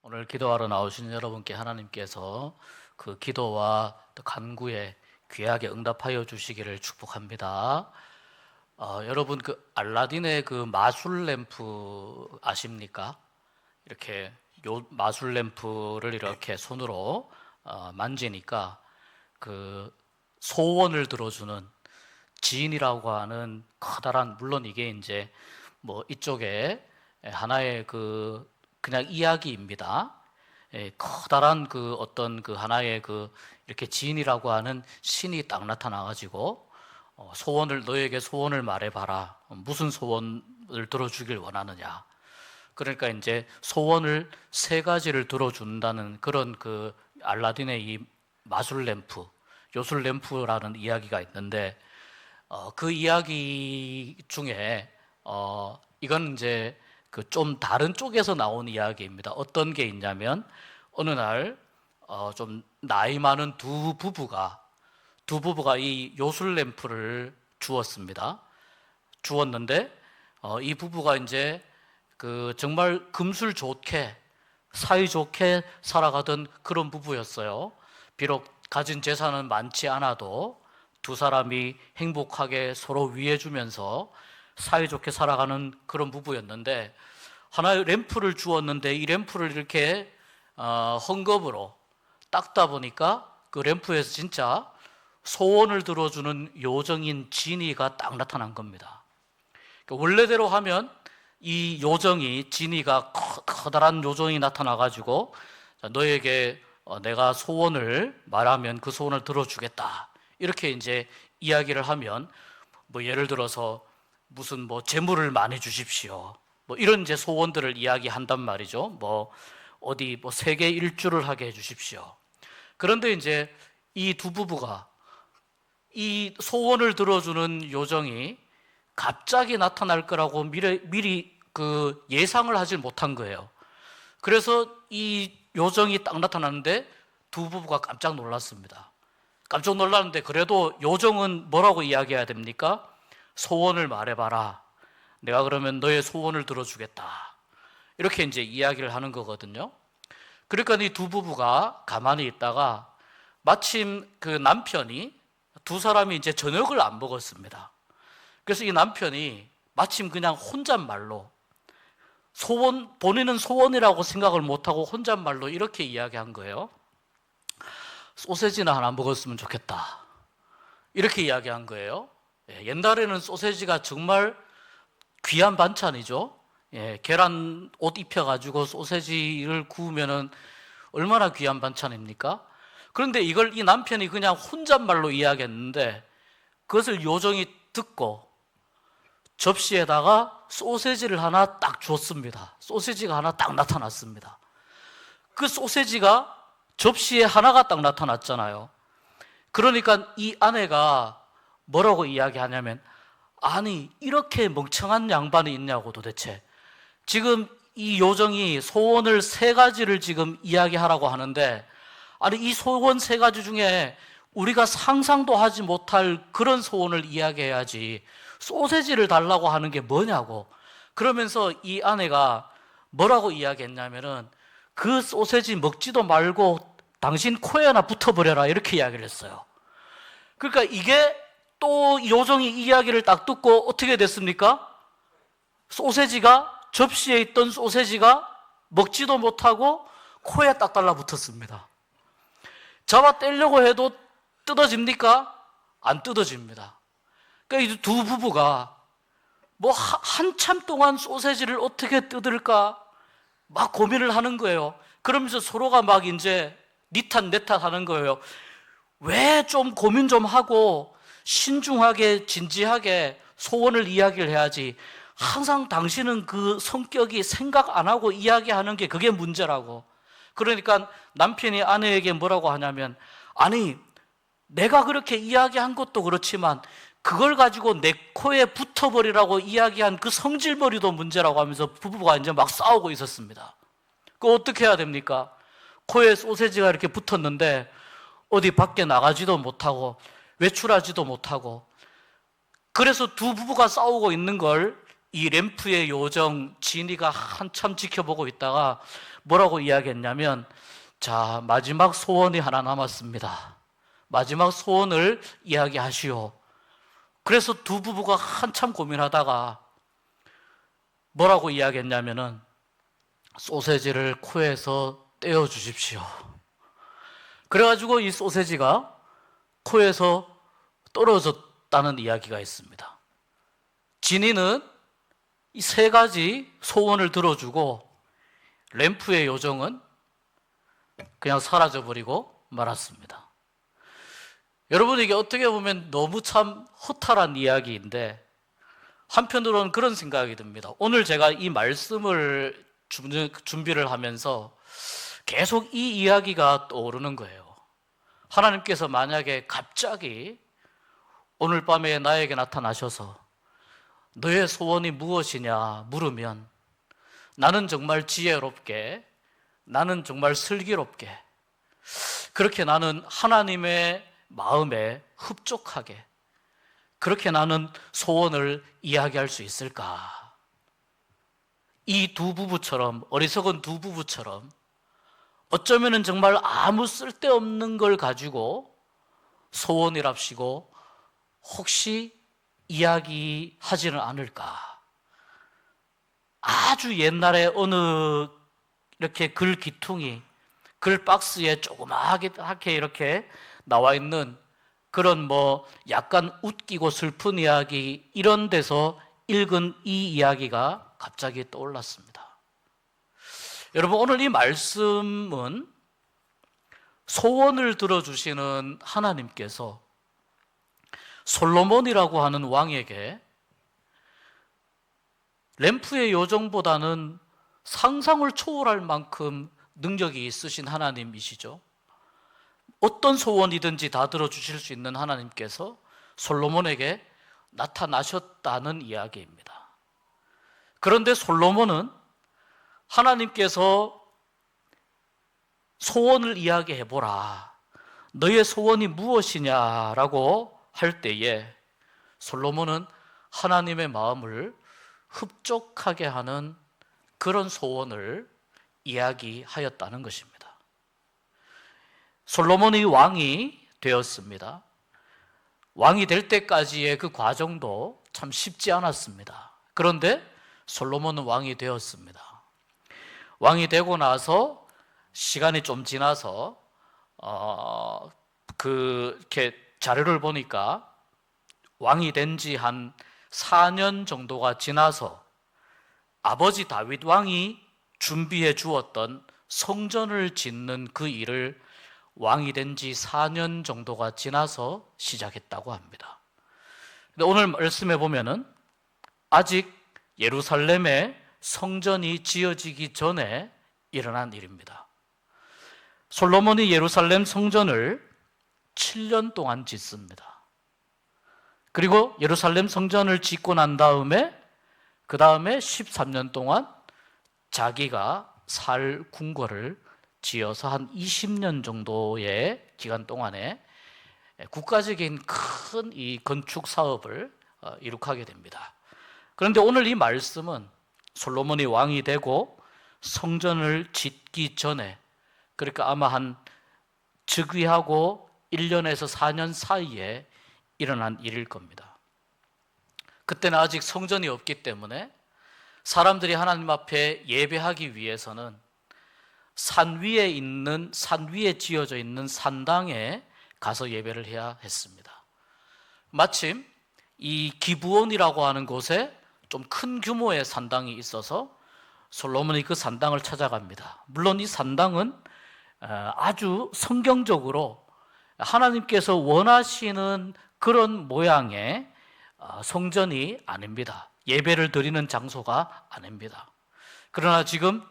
오늘 기도하러 나오신 여러분께 하나님께서 그 기도와 또 간구에 귀하게 응답하여 주시기를 축복합니다. 여러분 그 알라딘의 그 마술 램프 아십니까? 이렇게 요 마술 램프를 이렇게 손으로 만지니까 그 소원을 들어주는 지인이라고 하는 커다란, 물론 이게 이제 뭐 이쪽에 하나의 그냥 이야기입니다. 커다란 그 어떤 그 하나의 그 이렇게 지인이라고 하는 신이 딱 나타나가지고 너에게 소원을 말해봐라. 무슨 소원을 들어주길 원하느냐. 그러니까 이제 소원을 세 가지를 들어준다는 그런 그 알라딘의 이 마술 램프, 요술 램프라는 이야기가 있는데 그 이야기 중에 이건 이제 그 좀 다른 쪽에서 나온 이야기입니다. 어떤 게 있냐면 어느 날 좀 나이 많은 두 부부가 이 요술 램프를 주었는데 이 부부가 이제 그 정말 금술 좋게 사이 좋게 살아가던 그런 부부였어요. 비록 가진 재산은 많지 않아도 두 사람이 행복하게 서로 위해주면서 사이좋게 살아가는 그런 부부였는데 하나의 램프를 주었는데 이 램프를 이렇게 헝겊으로 닦다 보니까 그 램프에서 진짜 소원을 들어주는 요정인 지니가 딱 나타난 겁니다. 그러니까 원래대로 하면 이 요정이 지니가 커다란 요정이 나타나가지고 너에게 내가 소원을 말하면 그 소원을 들어주겠다 이렇게 이제 이야기를 하면 뭐 예를 들어서 무슨 뭐 재물을 많이 주십시오. 뭐 이런 이제 소원들을 이야기한단 말이죠. 뭐 어디 뭐 세계 일주를 하게 해주십시오. 그런데 이제 이 두 부부가 이 소원을 들어주는 요정이 갑자기 나타날 거라고 미리 그 예상을 하지 못한 거예요. 그래서 이 요정이 딱 나타났는데 두 부부가 깜짝 놀랐습니다. 깜짝 놀랐는데 그래도 요정은 뭐라고 이야기해야 됩니까? 소원을 말해봐라. 내가 그러면 너의 소원을 들어주겠다. 이렇게 이제 이야기를 하는 거거든요. 그러니까 이 두 부부가 가만히 있다가 마침 그 남편이 두 사람이 이제 저녁을 안 먹었습니다. 그래서 이 남편이 마침 그냥 혼잣말로 본인은 소원이라고 생각을 못하고 혼잣말로 이렇게 이야기한 거예요. 소세지나 하나 먹었으면 좋겠다. 이렇게 이야기한 거예요. 옛날에는 소세지가 정말 귀한 반찬이죠. 계란 옷 입혀가지고 소세지를 구우면은 얼마나 귀한 반찬입니까? 그런데 이걸 이 남편이 그냥 혼잣말로 이야기했는데 그것을 요정이 듣고 접시에다가 소세지를 하나 딱 줬습니다. 소세지가 하나 딱 나타났습니다. 그 소세지가 접시에 하나가 딱 나타났잖아요. 그러니까 이 아내가 뭐라고 이야기하냐면 아니 이렇게 멍청한 양반이 있냐고 도대체. 지금 이 요정이 소원을 세 가지를 지금 이야기하라고 하는데 아니 이 소원 세 가지 중에 우리가 상상도 하지 못할 그런 소원을 이야기해야지 소세지를 달라고 하는 게 뭐냐고. 그러면서 이 아내가 뭐라고 이야기했냐면은 그 소세지 먹지도 말고 당신 코에나 붙어버려라 이렇게 이야기를 했어요. 그러니까 이게 또 요정이 이야기를 딱 듣고 어떻게 됐습니까? 접시에 있던 소세지가 먹지도 못하고 코에 딱 달라붙었습니다. 잡아 떼려고 해도 뜯어집니까? 안 뜯어집니다. 그러니까 이 두 부부가 뭐 한참 동안 소세지를 어떻게 뜯을까 막 고민을 하는 거예요. 그러면서 서로가 막 이제 니탓 내탓 하는 거예요. 왜 좀 고민 좀 하고 신중하게 진지하게 소원을 이야기를 해야지 항상 당신은 그 성격이 생각 안 하고 이야기하는 게 그게 문제라고. 그러니까 남편이 아내에게 뭐라고 하냐면 아니 내가 그렇게 이야기한 것도 그렇지만 그걸 가지고 내 코에 붙어버리라고 이야기한 그 성질머리도 문제라고 하면서 부부가 이제 막 싸우고 있었습니다. 그거 어떻게 해야 됩니까? 코에 소세지가 이렇게 붙었는데 어디 밖에 나가지도 못하고 외출하지도 못하고 그래서 두 부부가 싸우고 있는 걸 이 램프의 요정 진이가 한참 지켜보고 있다가 뭐라고 이야기했냐면, 자, 마지막 소원이 하나 남았습니다. 마지막 소원을 이야기하시오. 그래서 두 부부가 한참 고민하다가 뭐라고 이야기했냐면은, 소세지를 코에서 떼어 주십시오. 그래가지고 이 소세지가 코에서 떨어졌다는 이야기가 있습니다. 진이는 이 세 가지 소원을 들어주고 램프의 요정은 그냥 사라져버리고 말았습니다. 여러분, 이게 어떻게 보면 너무 참 허탈한 이야기인데 한편으로는 그런 생각이 듭니다. 오늘 제가 이 말씀을 준비를 하면서 계속 이 이야기가 떠오르는 거예요. 하나님께서 만약에 갑자기 오늘 밤에 나에게 나타나셔서 너의 소원이 무엇이냐 물으면 나는 정말 지혜롭게, 나는 정말 슬기롭게, 그렇게 나는 하나님의 마음에 흡족하게 그렇게 나는 소원을 이야기할 수 있을까? 이 두 부부처럼, 어리석은 두 부부처럼 어쩌면은 정말 아무 쓸데없는 걸 가지고 소원이랍시고 혹시 이야기하지는 않을까? 아주 옛날에 어느 이렇게 글 기퉁이, 글 박스에 조그맣게 이렇게 나와 있는 그런 약간 웃기고 슬픈 이야기, 이런 데서 읽은 이 이야기가 갑자기 떠올랐습니다. 여러분, 오늘 이 말씀은 소원을 들어주시는 하나님께서 솔로몬이라고 하는 왕에게 램프의 요정보다는 상상을 초월할 만큼 능력이 있으신 하나님이시죠. 어떤 소원이든지 다 들어주실 수 있는 하나님께서 솔로몬에게 나타나셨다는 이야기입니다. 그런데 솔로몬은 하나님께서 소원을 이야기해보라, 너의 소원이 무엇이냐라고 할 때에 솔로몬은 하나님의 마음을 흡족하게 하는 그런 소원을 이야기하였다는 것입니다. 솔로몬이 왕이 되었습니다. 왕이 될 때까지의 그 과정도 참 쉽지 않았습니다. 그런데 솔로몬은 왕이 되었습니다. 왕이 되고 나서 시간이 좀 지나서 이렇게 자료를 보니까 왕이 된 지 한 4년 정도가 지나서 아버지 다윗 왕이 준비해 주었던 성전을 짓는 그 일을 왕이 된 지 4년 정도가 지나서 시작했다고 합니다. 근데 오늘 말씀해 보면은 아직 예루살렘에 성전이 지어지기 전에 일어난 일입니다. 솔로몬이 예루살렘 성전을 7년 동안 짓습니다. 그리고 예루살렘 성전을 짓고 난 다음에 그 다음에 13년 동안 자기가 살 궁궐을 지어서 한 20년 정도의 기간 동안에 국가적인 큰 이 건축 사업을 이룩하게 됩니다. 그런데 오늘 이 말씀은 솔로몬이 왕이 되고 성전을 짓기 전에, 그러니까 아마 한 즉위하고 1년에서 4년 사이에 일어난 일일 겁니다. 그때는 아직 성전이 없기 때문에 사람들이 하나님 앞에 예배하기 위해서는 산 위에 지어져 있는 산당에 가서 예배를 해야 했습니다. 마침 이 기브온이라고 하는 곳에 좀 큰 규모의 산당이 있어서 솔로몬이 그 산당을 찾아갑니다. 물론 이 산당은 아주 성경적으로 하나님께서 원하시는 그런 모양의 성전이 아닙니다. 예배를 드리는 장소가 아닙니다. 그러나 지금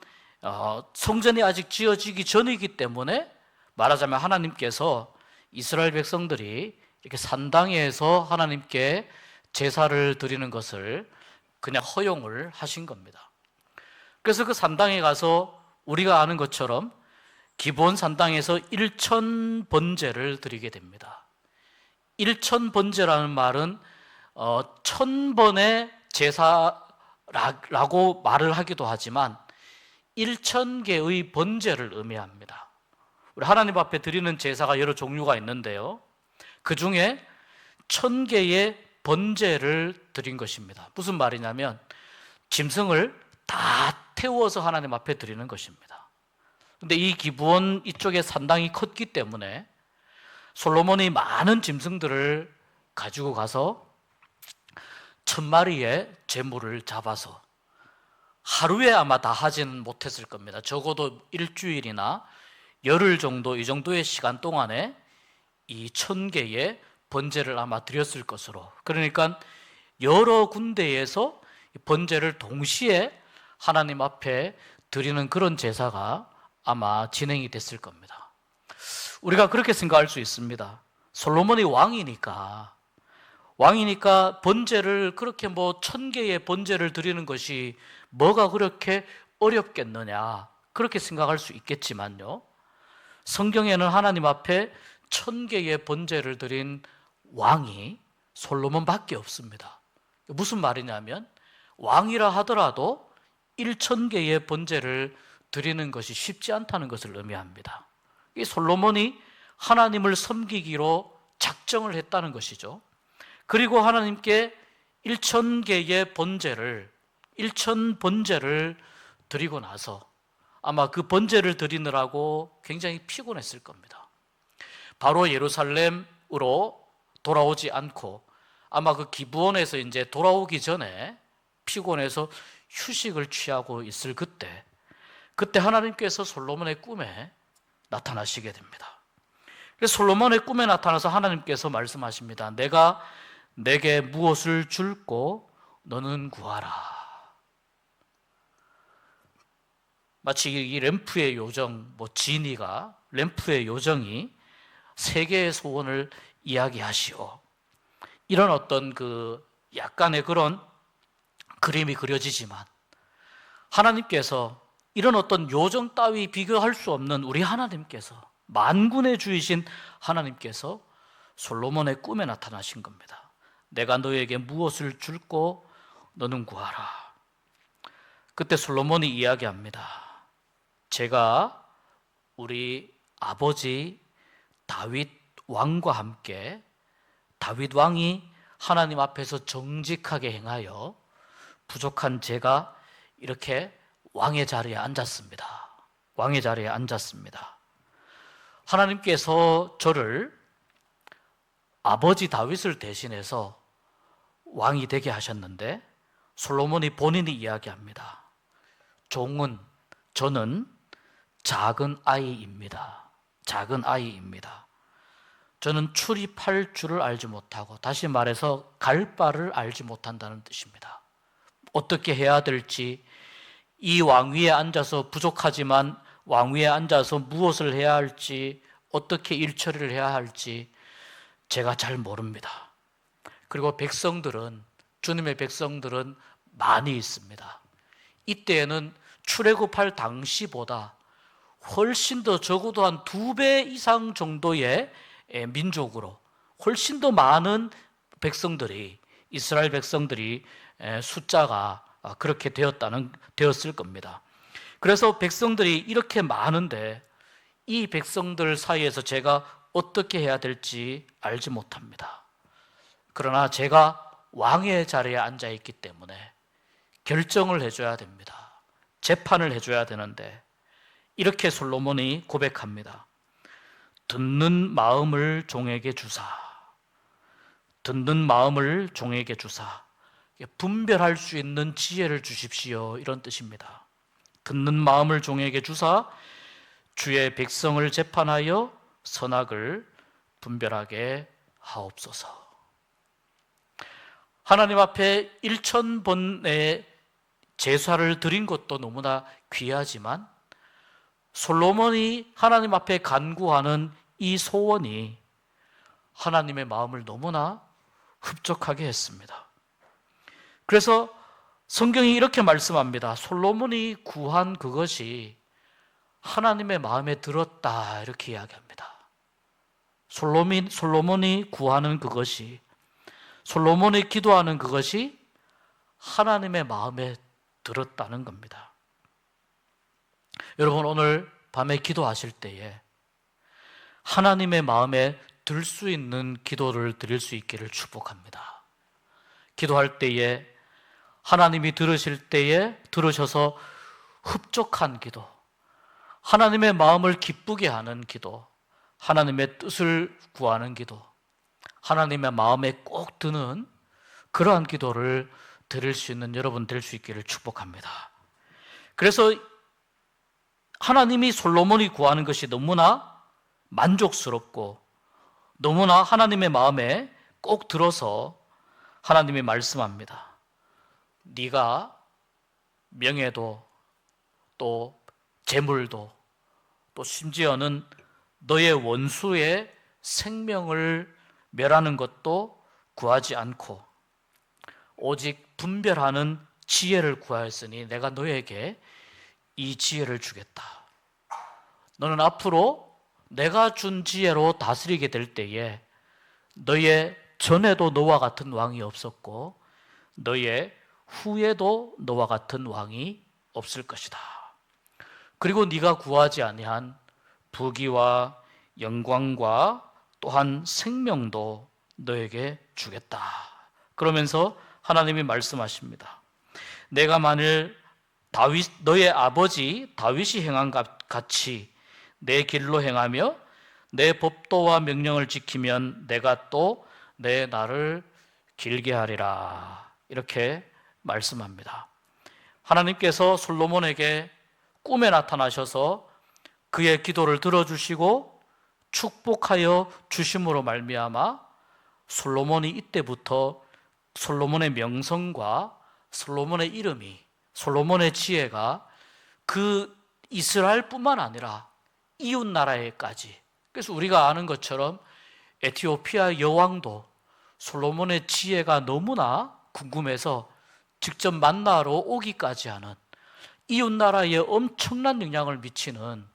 성전이 아직 지어지기 전이기 때문에 말하자면 하나님께서 이스라엘 백성들이 이렇게 산당에서 하나님께 제사를 드리는 것을 그냥 허용을 하신 겁니다. 그래서 그 산당에 가서 우리가 아는 것처럼 기본 산당에서 1000번제를 드리게 됩니다. 1000번제라는 말은 1000번의 제사 라고 말을 하기도 하지만 1000개의 번제를 의미합니다. 우리 하나님 앞에 드리는 제사가 여러 종류가 있는데요, 그 중에 1000개의 번제를 드린 것입니다. 무슨 말이냐면 짐승을 다 태워서 하나님 앞에 드리는 것입니다. 근데 이 기브온 이쪽에 상당히 컸기 때문에 솔로몬이 많은 짐승들을 가지고 가서 1000마리의 제물을 잡아서 하루에 아마 다 하지는 못했을 겁니다. 적어도 일주일이나 열흘 정도, 이 정도의 시간 동안에 이 1000개의 번제를 아마 드렸을 것으로, 그러니까 여러 군데에서 번제를 동시에 하나님 앞에 드리는 그런 제사가 아마 진행이 됐을 겁니다. 우리가 그렇게 생각할 수 있습니다. 솔로몬이 왕이니까 번제를 그렇게 1000개의 번제를 드리는 것이 뭐가 그렇게 어렵겠느냐, 그렇게 생각할 수 있겠지만요, 성경에는 하나님 앞에 1000개의 번제를 드린 왕이 솔로몬밖에 없습니다. 무슨 말이냐면 왕이라 하더라도 1000개의 번제를 드리는 것이 쉽지 않다는 것을 의미합니다. 이 솔로몬이 하나님을 섬기기로 작정을 했다는 것이죠. 그리고 하나님께 1000개의 번제를 1000번제를 드리고 나서 아마 그 번제를 드리느라고 굉장히 피곤했을 겁니다. 바로 예루살렘으로 돌아오지 않고 아마 그 기브온에서 이제 돌아오기 전에 피곤해서 휴식을 취하고 있을 그때 하나님께서 솔로몬의 꿈에 나타나시게 됩니다. 그래서 솔로몬의 꿈에 나타나서 하나님께서 말씀하십니다. 내가 내게 무엇을 줄고 너는 구하라. 마치 이 램프의 요정, 지니가 램프의 요정이 세 개의 소원을 이야기하시오. 이런 어떤 약간의 그런 그림이 그려지지만 하나님께서 이런 어떤 요정 따위 비교할 수 없는 우리 하나님께서, 만군의 주이신 하나님께서 솔로몬의 꿈에 나타나신 겁니다. 내가 너에게 무엇을 줄고 너는 구하라. 그때 솔로몬이 이야기합니다. 제가 우리 아버지 다윗 왕과 함께 다윗 왕이 하나님 앞에서 정직하게 행하여 부족한 제가 이렇게 왕의 자리에 앉았습니다. 왕의 자리에 앉았습니다. 하나님께서 저를 아버지 다윗을 대신해서 왕이 되게 하셨는데 솔로몬이 본인이 이야기합니다. 저는 작은 아이입니다. 작은 아이입니다. 저는 출입할 줄을 알지 못하고, 다시 말해서 갈 바를 알지 못한다는 뜻입니다. 어떻게 해야 될지, 이 왕위에 앉아서 부족하지만 왕위에 앉아서 무엇을 해야 할지, 어떻게 일처리를 해야 할지 제가 잘 모릅니다. 그리고 주님의 백성들은 많이 있습니다. 이때에는 출애굽할 당시보다 훨씬 더, 적어도 한 2배 이상 정도의 민족으로 훨씬 더 많은 백성들이, 이스라엘 백성들이 숫자가 그렇게 되었을 겁니다. 그래서 백성들이 이렇게 많은데 이 백성들 사이에서 제가 어떻게 해야 될지 알지 못합니다. 그러나 제가 왕의 자리에 앉아 있기 때문에 결정을 해줘야 됩니다. 재판을 해줘야 되는데, 이렇게 솔로몬이 고백합니다. 듣는 마음을 종에게 주사. 듣는 마음을 종에게 주사. 분별할 수 있는 지혜를 주십시오, 이런 뜻입니다. 듣는 마음을 종에게 주사 주의 백성을 재판하여 선악을 분별하게 하옵소서. 하나님 앞에 1000번의 제사를 드린 것도 너무나 귀하지만 솔로몬이 하나님 앞에 간구하는 이 소원이 하나님의 마음을 너무나 흡족하게 했습니다. 그래서 성경이 이렇게 말씀합니다. 솔로몬이 구한 그것이 하나님의 마음에 들었다, 이렇게 이야기합니다. 솔로몬이 구하는 그것이, 솔로몬이 기도하는 그것이 하나님의 마음에 들었다는 겁니다. 여러분, 오늘 밤에 기도하실 때에 하나님의 마음에 들 수 있는 기도를 드릴 수 있기를 축복합니다. 기도할 때에 하나님이 들으실 때에 들으셔서 흡족한 기도, 하나님의 마음을 기쁘게 하는 기도, 하나님의 뜻을 구하는 기도, 하나님의 마음에 꼭 드는 그러한 기도를 드릴 수 있는 여러분 될 수 있기를 축복합니다. 그래서 하나님이 솔로몬이 구하는 것이 너무나 만족스럽고 너무나 하나님의 마음에 꼭 들어서 하나님이 말씀합니다. 네가 명예도 또 재물도 또 심지어는 너의 원수의 생명을 멸하는 것도 구하지 않고 오직 분별하는 지혜를 구하였으니 내가 너에게 이 지혜를 주겠다. 너는 앞으로 내가 준 지혜로 다스리게 될 때에 너의 전에도 너와 같은 왕이 없었고 너의 후에도 너와 같은 왕이 없을 것이다. 그리고 네가 구하지 아니한 부귀와 영광과 또한 생명도 너에게 주겠다. 그러면서 하나님이 말씀하십니다. 내가 만일 너의 아버지 다윗이 행한 같이 내 길로 행하며 내 법도와 명령을 지키면 내가 또 내 날을 길게 하리라. 이렇게 말씀합니다. 하나님께서 솔로몬에게 꿈에 나타나셔서 그의 기도를 들어주시고 축복하여 주심으로 말미암아 솔로몬이 이때부터 솔로몬의 명성과 솔로몬의 이름이, 솔로몬의 지혜가 그 이스라엘뿐만 아니라 이웃 나라에까지, 그래서 우리가 아는 것처럼 에티오피아 여왕도 솔로몬의 지혜가 너무나 궁금해서 직접 만나러 오기까지 하는, 이웃 나라에 엄청난 영향을 미치는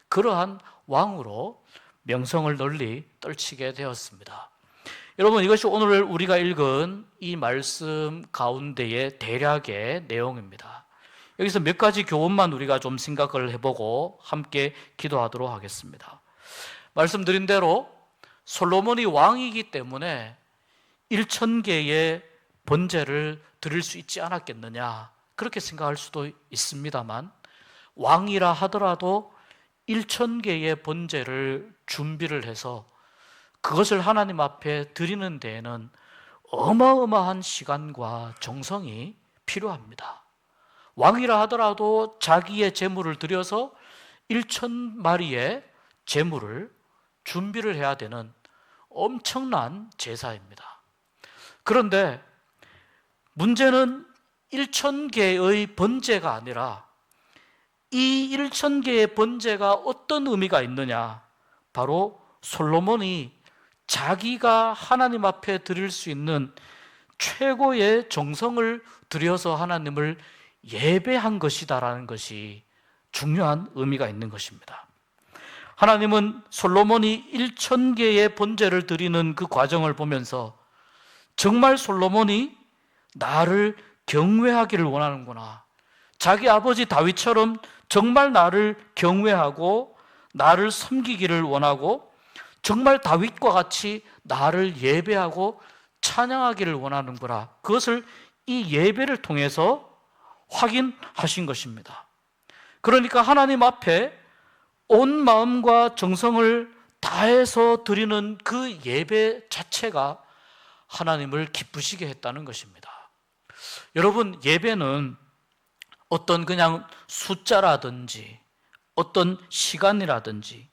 그러한 왕으로 명성을 널리 떨치게 되었습니다. 여러분, 이것이 오늘 우리가 읽은 이 말씀 가운데의 대략의 내용입니다. 여기서 몇 가지 교훈만 우리가 좀 생각을 해보고 함께 기도하도록 하겠습니다. 말씀드린 대로 솔로몬이 왕이기 때문에 1000개의 번제를 드릴 수 있지 않았겠느냐, 그렇게 생각할 수도 있습니다만 왕이라 하더라도 1000개의 번제를 준비를 해서 그것을 하나님 앞에 드리는 데에는 어마어마한 시간과 정성이 필요합니다. 왕이라 하더라도 자기의 재물을 들여서 1000마리의 재물을 준비를 해야 되는 엄청난 제사입니다. 그런데 문제는 1000개의 번제가 아니라 이 1000개의 번제가 어떤 의미가 있느냐, 바로 솔로몬이 자기가 하나님 앞에 드릴 수 있는 최고의 정성을 들여서 하나님을 예배한 것이다라는 것이 중요한 의미가 있는 것입니다. 하나님은 솔로몬이 1000개의 번제를 드리는 그 과정을 보면서 정말 솔로몬이 나를 경외하기를 원하는구나, 자기 아버지 다윗처럼 정말 나를 경외하고 나를 섬기기를 원하고 정말 다윗과 같이 나를 예배하고 찬양하기를 원하는구나, 그것을 이 예배를 통해서 확인하신 것입니다. 그러니까 하나님 앞에 온 마음과 정성을 다해서 드리는 그 예배 자체가 하나님을 기쁘시게 했다는 것입니다. 여러분, 예배는 어떤 그냥 숫자라든지 어떤 시간이라든지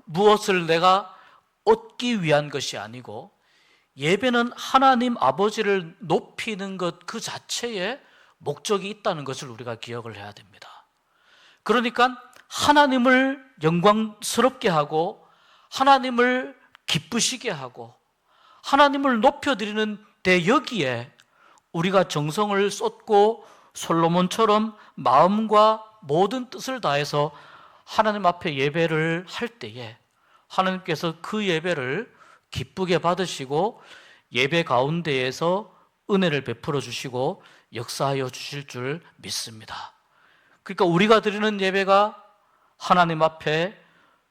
무엇을 내가 얻기 위한 것이 아니고 예배는 하나님 아버지를 높이는 것 그 자체에 목적이 있다는 것을 우리가 기억을 해야 됩니다. 그러니까 하나님을 영광스럽게 하고 하나님을 기쁘시게 하고 하나님을 높여드리는 데 여기에 우리가 정성을 쏟고 솔로몬처럼 마음과 모든 뜻을 다해서 하나님 앞에 예배를 할 때에 하나님께서 그 예배를 기쁘게 받으시고 예배 가운데에서 은혜를 베풀어 주시고 역사하여 주실 줄 믿습니다. 그러니까 우리가 드리는 예배가 하나님 앞에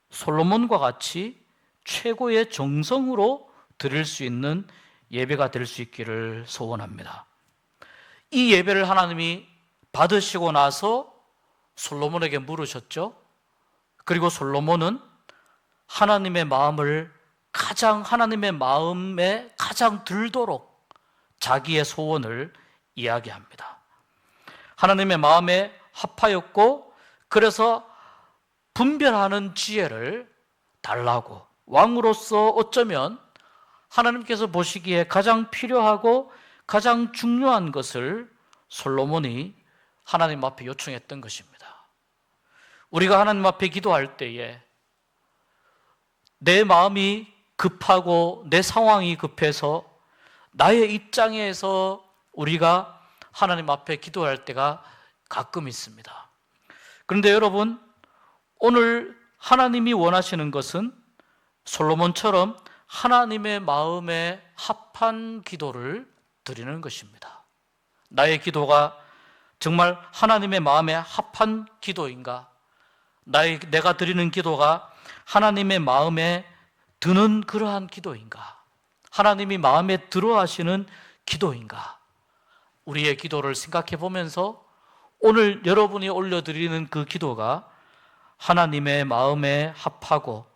솔로몬과 같이 최고의 정성으로 드릴 수 있는 예배가 될 수 있기를 소원합니다. 이 예배를 하나님이 받으시고 나서 솔로몬에게 물으셨죠. 그리고 솔로몬은 하나님의 마음에 가장 들도록 자기의 소원을 이야기합니다. 하나님의 마음에 합하였고, 그래서 분별하는 지혜를 달라고, 왕으로서 어쩌면 하나님께서 보시기에 가장 필요하고 가장 중요한 것을 솔로몬이 하나님 앞에 요청했던 것입니다. 우리가 하나님 앞에 기도할 때에 내 마음이 급하고 내 상황이 급해서 나의 입장에서 우리가 하나님 앞에 기도할 때가 가끔 있습니다. 그런데 여러분, 오늘 하나님이 원하시는 것은 솔로몬처럼 하나님의 마음에 합한 기도를 드리는 것입니다. 나의 기도가 정말 하나님의 마음에 합한 기도인가? 내가 드리는 기도가 하나님의 마음에 드는 그러한 기도인가? 하나님이 마음에 들어 하시는 기도인가? 우리의 기도를 생각해 보면서 오늘 여러분이 올려드리는 그 기도가 하나님의 마음에 합하고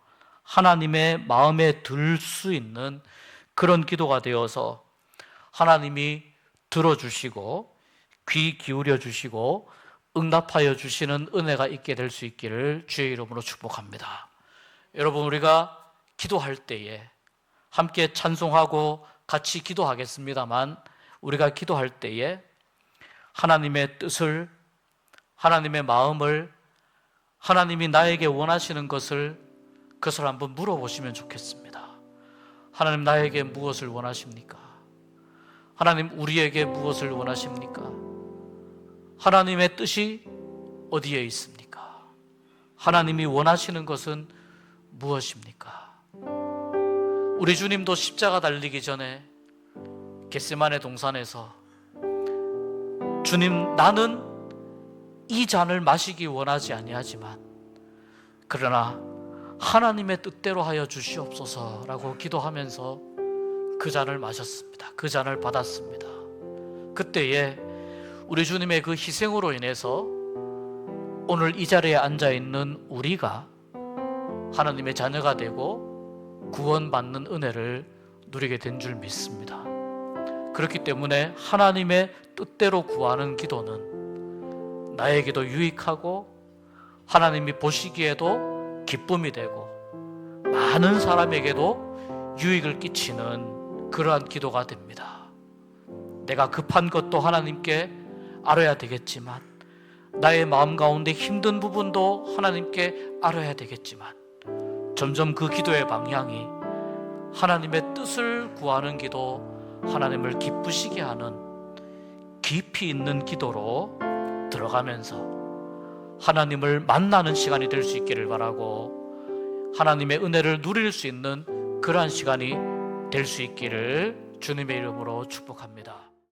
하나님의 마음에 들 수 있는 그런 기도가 되어서 하나님이 들어주시고 귀 기울여 주시고 응답하여 주시는 은혜가 있게 될 수 있기를 주의 이름으로 축복합니다. 여러분, 우리가 기도할 때에 함께 찬송하고 같이 기도하겠습니다만, 우리가 기도할 때에 하나님의 뜻을, 하나님의 마음을, 하나님이 나에게 원하시는 것을, 그것을 한번 물어보시면 좋겠습니다. 하나님, 나에게 무엇을 원하십니까? 하나님, 우리에게 무엇을 원하십니까? 하나님의 뜻이 어디에 있습니까? 하나님이 원하시는 것은 무엇입니까? 우리 주님도 십자가 달리기 전에 겟세마네 동산에서 주님, 나는 이 잔을 마시기 원하지 아니하지만 그러나 하나님의 뜻대로 하여 주시옵소서라고 기도하면서 그 잔을 마셨습니다. 그 잔을 받았습니다. 그때에 우리 주님의 그 희생으로 인해서 오늘 이 자리에 앉아있는 우리가 하나님의 자녀가 되고 구원받는 은혜를 누리게 된 줄 믿습니다. 그렇기 때문에 하나님의 뜻대로 구하는 기도는 나에게도 유익하고 하나님이 보시기에도 기쁨이 되고 많은 사람에게도 유익을 끼치는 그러한 기도가 됩니다. 내가 급한 것도 하나님께 알아야 되겠지만, 나의 마음 가운데 힘든 부분도 하나님께 알아야 되겠지만, 점점 그 기도의 방향이 하나님의 뜻을 구하는 기도, 하나님을 기쁘시게 하는 깊이 있는 기도로 들어가면서 하나님을 만나는 시간이 될 수 있기를 바라고, 하나님의 은혜를 누릴 수 있는 그러한 시간이 될 수 있기를 주님의 이름으로 축복합니다.